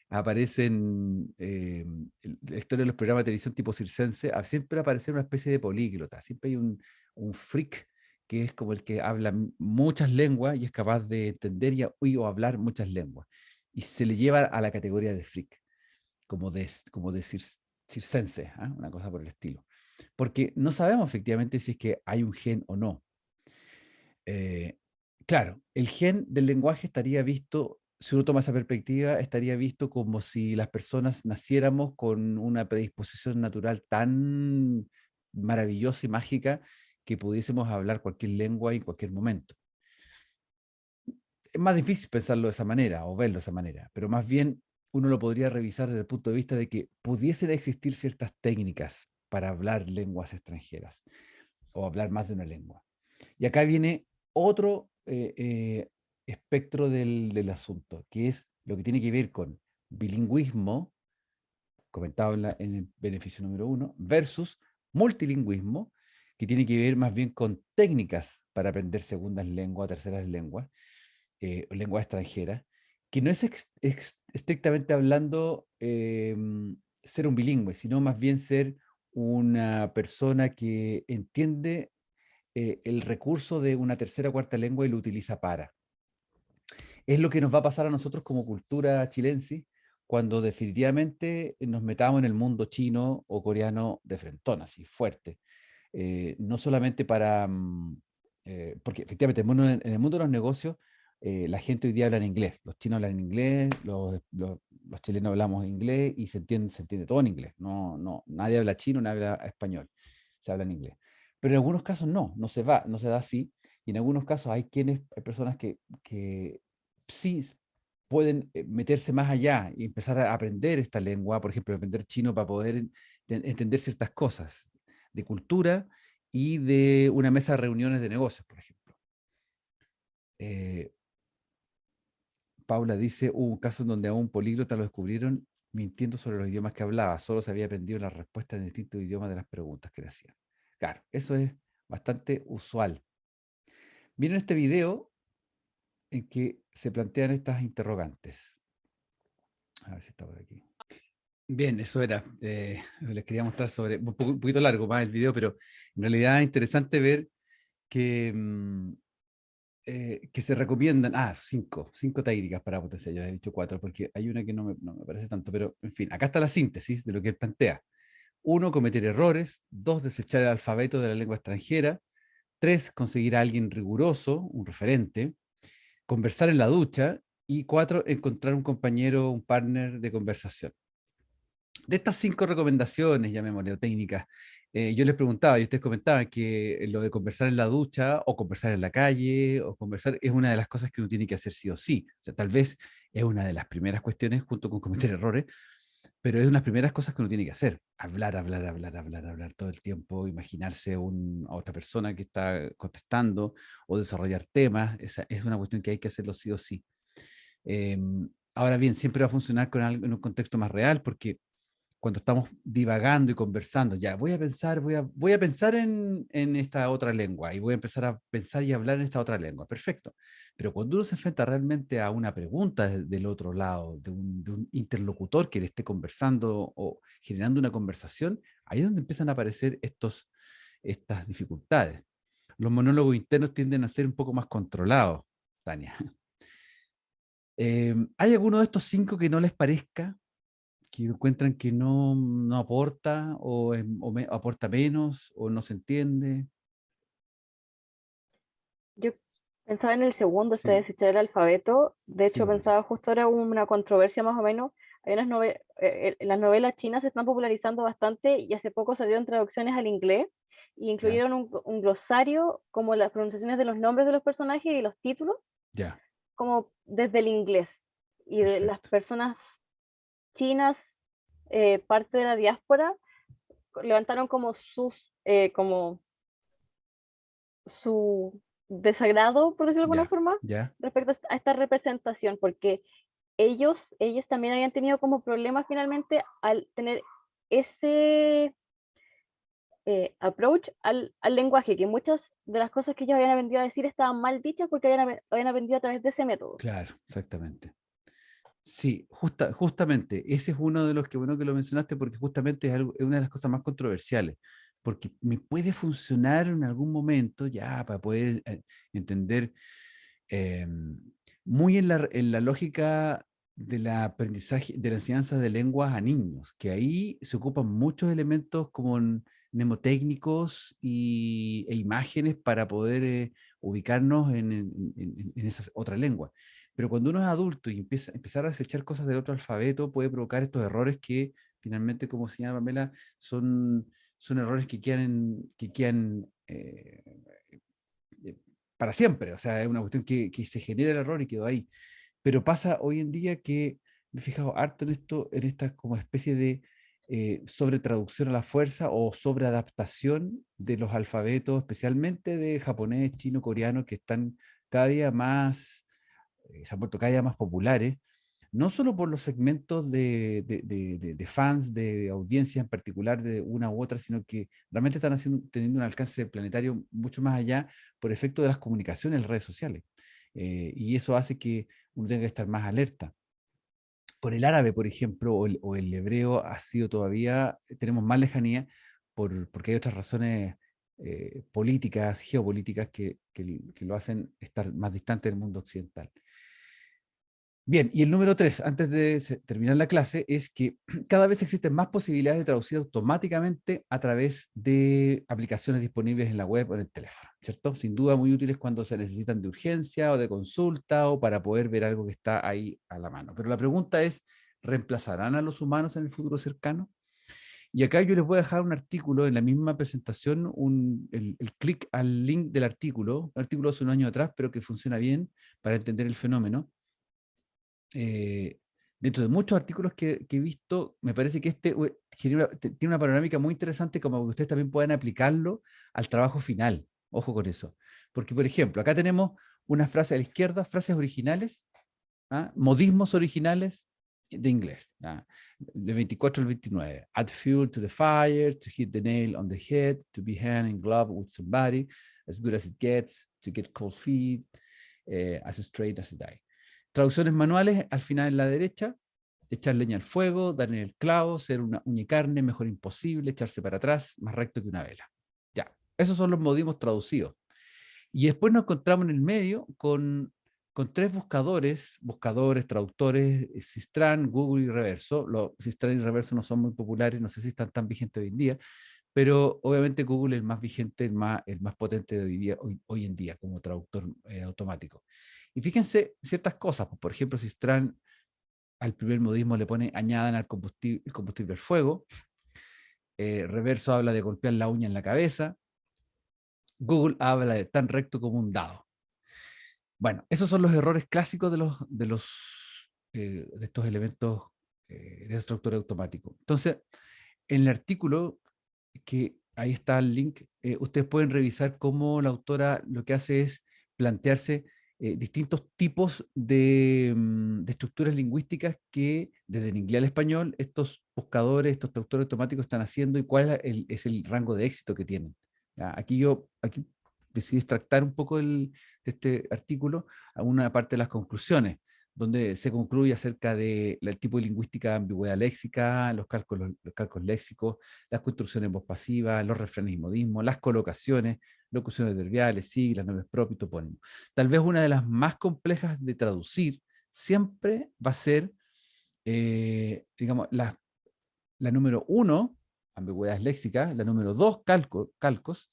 aparecen, la historia de los programas de televisión tipo circense, siempre aparece una especie de políglota, siempre hay un freak que es como el que habla muchas lenguas y es capaz de entender o hablar muchas lenguas. Y se le lleva a la categoría de freak, como de circense, una cosa por el estilo. Porque no sabemos efectivamente si es que hay un gen o no. Claro, el gen del lenguaje estaría visto, si uno toma esa perspectiva, estaría visto como si las personas naciéramos con una predisposición natural tan maravillosa y mágica que pudiésemos hablar cualquier lengua en cualquier momento. Es más difícil pensarlo de esa manera o verlo de esa manera, pero más bien uno lo podría revisar desde el punto de vista de que pudiesen existir ciertas técnicas para hablar lenguas extranjeras o hablar más de una lengua. Y acá viene otro espectro del asunto, que es lo que tiene que ver con bilingüismo, comentado en el beneficio número 1, versus multilingüismo, que tiene que ver más bien con técnicas para aprender segundas lenguas, terceras lenguas, lenguas extranjeras, que no es estrictamente hablando ser un bilingüe, sino más bien ser una persona que entiende el recurso de una tercera o cuarta lengua y lo utiliza para. Es lo que nos va a pasar a nosotros como cultura chilense cuando definitivamente nos metamos en el mundo chino o coreano de frentón, así fuerte. No solamente para, porque efectivamente en el mundo de los negocios la gente hoy día habla en inglés, los chinos hablan en inglés, los chilenos hablamos inglés y se entiende todo en inglés, nadie habla chino, nadie habla español, se habla en inglés. Pero en algunos casos no se da así, y en algunos casos hay personas que sí pueden meterse más allá y empezar a aprender esta lengua, por ejemplo, aprender chino para poder entender ciertas cosas de cultura y de una mesa de reuniones de negocios, por ejemplo. Paula dice, hubo un caso en donde a un políglota lo descubrieron mintiendo sobre los idiomas que hablaba, solo se había aprendido las respuestas en distintos idiomas de las preguntas que le hacían. Claro, eso es bastante usual. Miren este video en que se plantean estas interrogantes. A ver si está por aquí. Bien, eso era. Les quería mostrar sobre, un poquito largo más el video, pero en realidad es interesante ver que se recomiendan, cinco técnicas para potenciar, yo he dicho 4, porque hay una que no me parece tanto, pero en fin, acá está la síntesis de lo que él plantea. 1, cometer errores. 2, desechar el alfabeto de la lengua extranjera. 3, conseguir a alguien riguroso, un referente. Conversar en la ducha. Y 4, encontrar un compañero, un partner de conversación. De estas 5 recomendaciones, llamémosle, o técnicas, yo les preguntaba y ustedes comentaban que lo de conversar en la ducha o conversar en la calle o conversar es una de las cosas que uno tiene que hacer sí o sí. O sea, tal vez es una de las primeras cuestiones junto con cometer errores, pero es una de las primeras cosas que uno tiene que hacer. Hablar todo el tiempo, imaginarse a otra persona que está contestando o desarrollar temas. Esa es una cuestión que hay que hacerlo sí o sí. Ahora bien, siempre va a funcionar en un contexto más real porque cuando estamos divagando y conversando, ya voy a pensar en esta otra lengua y voy a empezar a pensar y hablar en esta otra lengua. Perfecto. Pero cuando uno se enfrenta realmente a una pregunta del otro lado, de un interlocutor que le esté conversando o generando una conversación, ahí es donde empiezan a aparecer estas dificultades. Los monólogos internos tienden a ser un poco más controlados, Tania. ¿Hay alguno de estos 5 que no les parezca? Que encuentran que no aporta aporta menos o no se entiende. Yo pensaba en el segundo, este Sí, desechar el alfabeto. De sí, hecho, pensaba justo ahora una controversia más o menos. Hay las novelas chinas se están popularizando bastante y hace poco salieron traducciones al inglés y ya, incluyeron un glosario como las pronunciaciones de los nombres de los personajes y los títulos, ya, como desde el inglés. Y de las perfecto. personas chinas, parte de la diáspora, levantaron como como su desagrado, por decirlo de alguna Ya, forma, ya, respecto a esta representación, porque ellos también habían tenido como problemas finalmente al tener ese approach al lenguaje, que muchas de las cosas que ellos habían aprendido a decir estaban mal dichas porque habían aprendido a través de ese método. claro, exactamente. Sí, justamente, ese es uno de los que bueno que lo mencionaste porque justamente es una de las cosas más controversiales, porque me puede funcionar en algún momento ya para poder entender eh, muy en la lógica del aprendizaje, de la enseñanza de lenguas a niños, que ahí se ocupan muchos elementos como mnemotécnicos e imágenes para poder ubicarnos en esa otra lengua. Pero cuando uno es adulto y empezar a desechar cosas de otro alfabeto puede provocar estos errores que finalmente, como señala Pamela, son errores que quedan eh, para siempre. O sea, es una cuestión que se genera el error y quedó ahí. Pero pasa hoy en día que me he fijado harto en esto, en esta como especie de sobretraducción a la fuerza o sobreadaptación de los alfabetos, especialmente de japonés, chino, coreano, que están cada día más, se han vuelto cada día más populares, no solo por los segmentos de fans, de audiencia en particular de una u otra, sino que realmente están teniendo un alcance planetario mucho más allá por efecto de las comunicaciones en las redes sociales. Y eso hace que uno tenga que estar más alerta. Con el árabe, por ejemplo, o el hebreo ha sido todavía, tenemos más lejanía porque hay otras razones políticas, geopolíticas que lo hacen estar más distante del mundo occidental. Bien, y el número 3, antes de terminar la clase, es que cada vez existen más posibilidades de traducir automáticamente a través de aplicaciones disponibles en la web o en el teléfono, ¿cierto? Sin duda muy útiles cuando se necesitan de urgencia o de consulta o para poder ver algo que está ahí a la mano. Pero la pregunta es, ¿reemplazarán a los humanos en el futuro cercano? Y acá yo les voy a dejar un artículo en la misma presentación, el clic al link del artículo. El artículo hace un año atrás, pero que funciona bien para entender el fenómeno. Dentro de muchos artículos que he visto, me parece que tiene una panorámica muy interesante como que ustedes también puedan aplicarlo al trabajo final. Ojo con eso. Porque, por ejemplo, acá tenemos una frase a la izquierda, frases originales, modismos originales de inglés, de 24 al 29. Add fuel to the fire, to hit the nail on the head, to be hand in glove with somebody, as good as it gets, to get cold feet, as straight as a die. Traducciones manuales, al final en la derecha, echar leña al fuego, dar en el clavo, ser una uña y carne, mejor imposible, echarse para atrás, más recto que una vela. Ya, esos son los modismos traducidos. Y después nos encontramos en el medio con 3 buscadores, traductores, Sistran, Google y Reverso. Los Sistran y Reverso no son muy populares, no sé si están tan vigentes hoy en día, pero obviamente Google es el más vigente, el más potente de hoy en día como traductor automático. Y fíjense ciertas cosas, por ejemplo, si Strand al primer modismo le pone añadan el combustible al fuego, Reverso habla de golpear la uña en la cabeza, Google habla de tan recto como un dado. Bueno, esos son los errores clásicos de estos elementos de estructura automático. Entonces, en el artículo, que ahí está el link, ustedes pueden revisar cómo la autora lo que hace es plantearse distintos tipos de estructuras lingüísticas que desde el inglés al español estos buscadores, estos traductores automáticos están haciendo y cuál es el rango de éxito que tienen. ¿Ya? Aquí decidí extractar un poco de este artículo a una parte de las conclusiones, donde se concluye acerca del tipo de lingüística, ambigüedad léxica, los cálculos léxicos, las construcciones en voz pasiva, los refranes y modismos, las colocaciones, locuciones adverbiales, siglas, nombres propios, topónimos. Tal vez una de las más complejas de traducir siempre va a ser, digamos, la número 1, ambigüedades léxicas, la número 2, calcos,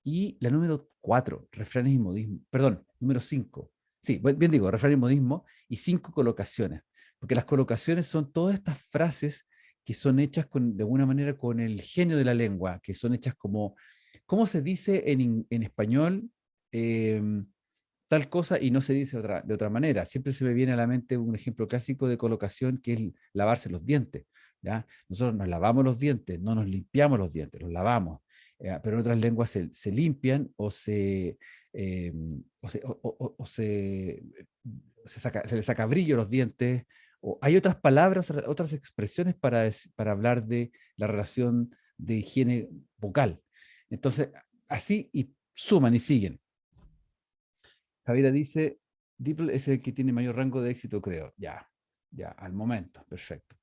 y la número 4, refranes y modismos, perdón, número 5, sí, bien digo, refranes y modismo, y 5, colocaciones, porque las colocaciones son todas estas frases que son hechas de alguna manera con el genio de la lengua, que son hechas como, ¿cómo se dice en español tal cosa y no se dice de otra manera? Siempre se me viene a la mente un ejemplo clásico de colocación que es lavarse los dientes. ¿Ya? Nosotros nos lavamos los dientes, no nos limpiamos los dientes, los lavamos. Pero en otras lenguas se limpian eh, se le saca brillo a los dientes. O hay otras palabras, otras expresiones para hablar de la relación de higiene vocal. Entonces, así y suman y siguen. Javiera dice, DeepL es el que tiene mayor rango de éxito, creo. Ya, al momento, perfecto.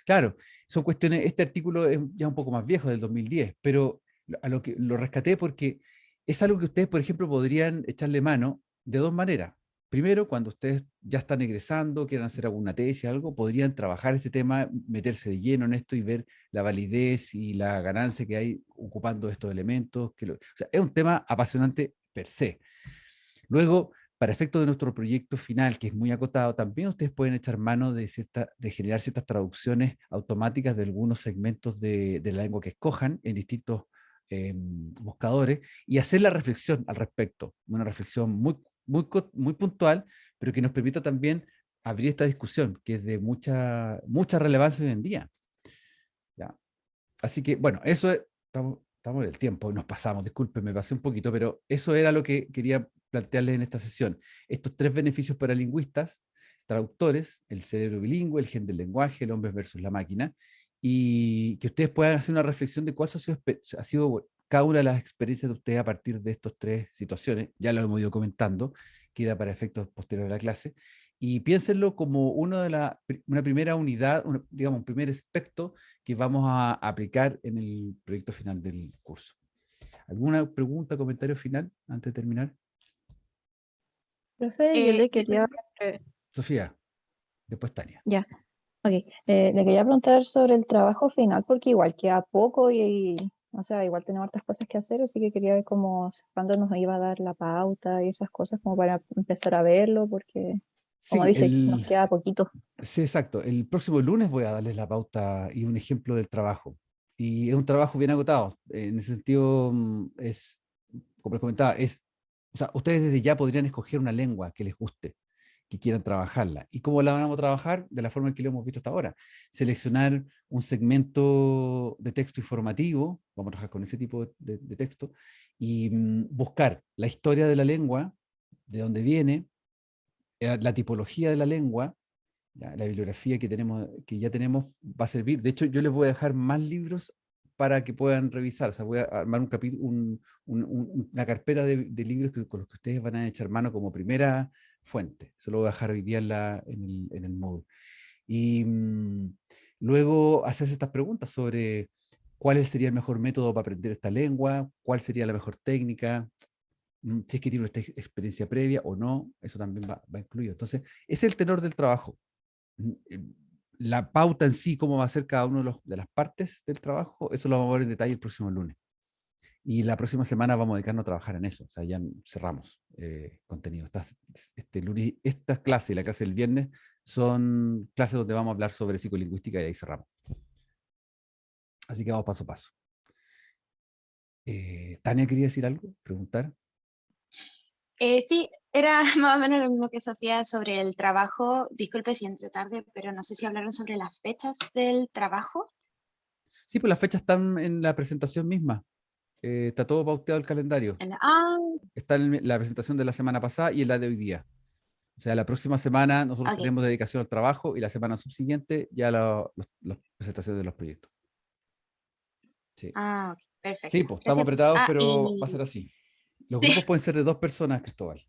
Claro, son cuestiones, este artículo es ya un poco más viejo, del 2010, pero a lo que lo rescaté porque es algo que ustedes, por ejemplo, podrían echarle mano de dos maneras. Primero, cuando ustedes ya están egresando, quieran hacer alguna tesis, algo, podrían trabajar este tema, meterse de lleno en esto y ver la validez y la ganancia que hay ocupando estos elementos. O sea, es un tema apasionante per se. Luego, para efectos de nuestro proyecto final, que es muy acotado, también ustedes pueden echar mano de generar ciertas traducciones automáticas de algunos segmentos de la lengua que escojan en distintos buscadores y hacer la reflexión al respecto. Una reflexión muy puntual, pero que nos permita también abrir esta discusión, que es de mucha relevancia hoy en día. ¿Ya? Así que, bueno, eso es, estamos en el tiempo, nos pasamos, disculpen, me pasé un poquito, pero eso era lo que quería plantearles en esta sesión. Estos 3 beneficios para lingüistas, traductores, el cerebro bilingüe, el gen del lenguaje, el hombre versus la máquina, y que ustedes puedan hacer una reflexión de cuál ha sido cada una de las experiencias de ustedes a partir de estas 3 situaciones. Ya lo hemos ido comentando, queda para efectos posteriores a la clase, y piénsenlo como una primera unidad, digamos, un primer aspecto que vamos a aplicar en el proyecto final del curso. ¿Alguna pregunta, comentario final antes de terminar? Profe, yo le quería... Sofía, después Tania. Ya, ok. Le quería preguntar sobre el trabajo final, porque igual queda poco o sea, igual tenemos otras cosas que hacer, así que quería ver cuándo nos iba a dar la pauta y esas cosas, como para empezar a verlo, porque, como Sí, dice, nos queda poquito. sí, exacto. El próximo lunes voy a darles la pauta y un ejemplo del trabajo. Y es un trabajo bien agotado. En ese sentido, como les comentaba, o sea, ustedes desde ya podrían escoger una lengua que les guste, que quieran trabajarla. ¿Y cómo la vamos a trabajar? De la forma en que lo hemos visto hasta ahora. Seleccionar un segmento de texto informativo, vamos a trabajar con ese tipo de texto, y buscar la historia de la lengua, de dónde viene, la tipología de la lengua, ya, la bibliografía que ya tenemos va a servir. De hecho, yo les voy a dejar más libros para que puedan revisar. O sea, voy a armar una carpeta de libros con los que ustedes van a echar mano como primera fuente. Eso lo voy a dejar hoy día en el módulo. Y luego hacerse estas preguntas sobre cuál sería el mejor método para aprender esta lengua, cuál sería la mejor técnica, si es que tiene una experiencia previa o no, eso también va incluido. Entonces, ese es el tenor del trabajo. La pauta en sí, cómo va a ser cada una de las partes del trabajo, eso lo vamos a ver en detalle el próximo lunes. Y la próxima semana vamos a dedicarnos a trabajar en eso. O sea, ya cerramos contenido. Este lunes, estas clases y la clase del viernes son clases donde vamos a hablar sobre psicolingüística y ahí cerramos. Así que vamos paso a paso. Tania, ¿quería decir algo? ¿Preguntar? Sí, era más o menos lo mismo que Sofía sobre el trabajo. Disculpe si entré tarde, pero no sé si hablaron sobre las fechas del trabajo. Sí, pues las fechas están en la presentación misma. Está todo pauteado el calendario. Está en la presentación de la semana pasada y en la de hoy día. O sea, la próxima semana nosotros Ok. tenemos dedicación al trabajo y la semana subsiguiente ya las presentaciones de los proyectos. Sí, Ah, ok, sí, perfecto. pues estamos Gracias. apretados, Ah, pero va a ser así. Los Sí. grupos pueden ser de 2 personas, Cristóbal.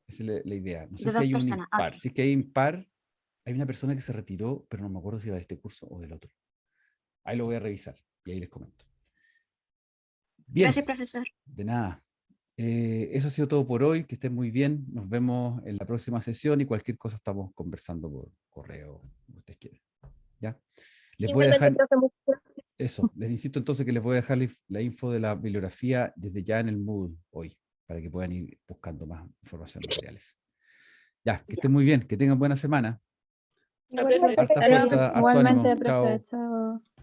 Esa es la idea. No sé De si 2 hay un personas. impar. Ok. Si es que hay impar, hay una persona que se retiró, pero no me acuerdo si era de este curso o del otro. Ahí lo voy a revisar y ahí les comento. Bien, Gracias, profesor. de nada. Eso ha sido todo por hoy. Que estén muy bien. Nos vemos en la próxima sesión y cualquier cosa estamos conversando por correo, como ustedes quieran. ¿Ya? Les voy a Igualmente, dejar profe, muchas gracias. eso. Les insisto entonces que les voy a dejar la info de la bibliografía desde ya en el Moodle hoy, para que puedan ir buscando más información, materiales. Ya, que estén muy bien, que tengan buena semana. Aprecio, Igualmente, Harta profe. fuerza, harto Igualmente, ánimo. Igualmente, profe, Chao. chao.